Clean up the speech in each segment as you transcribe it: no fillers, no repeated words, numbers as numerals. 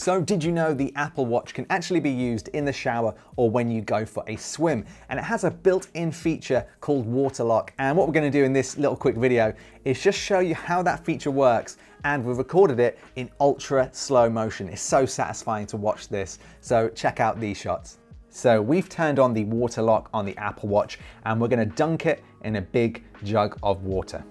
So did you know the Apple Watch can actually be used in the shower or when you go for a swim? And it has a built-in feature called water lock. And what we're going to do in this little quick video is just show you how that feature works. And we've recorded it in ultra slow motion. It's so satisfying to watch this. So check out these shots. So we've turned on the water lock on the Apple Watch and we're going to dunk it in a big jug of water.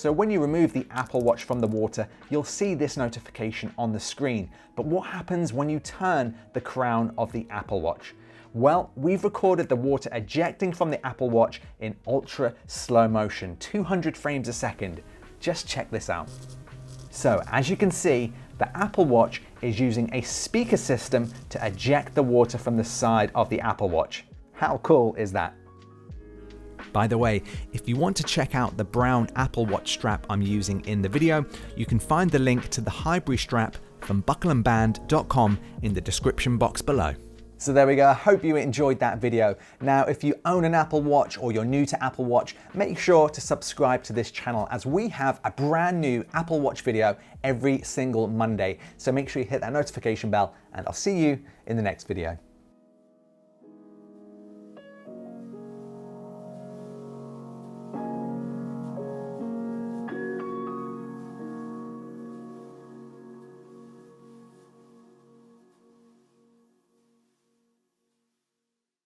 So when you remove the Apple Watch from the water, you'll see this notification on the screen. But what happens when you turn the crown of the Apple Watch? Well, we've recorded the water ejecting from the Apple Watch in ultra slow motion, 200 frames a second. Just check this out. So as you can see, the Apple Watch is using a speaker system to eject the water from the side of the Apple Watch. How cool is that? By the way, if you want to check out the brown Apple Watch strap I'm using in the video, you can find the link to the Highbury strap from buckleandband.com in the description box below. So there we go, I hope you enjoyed that video. Now, if you own an Apple Watch or you're new to Apple Watch, make sure to subscribe to this channel as we have a brand new Apple Watch video every single Monday. So make sure you hit that notification bell and I'll see you in the next video.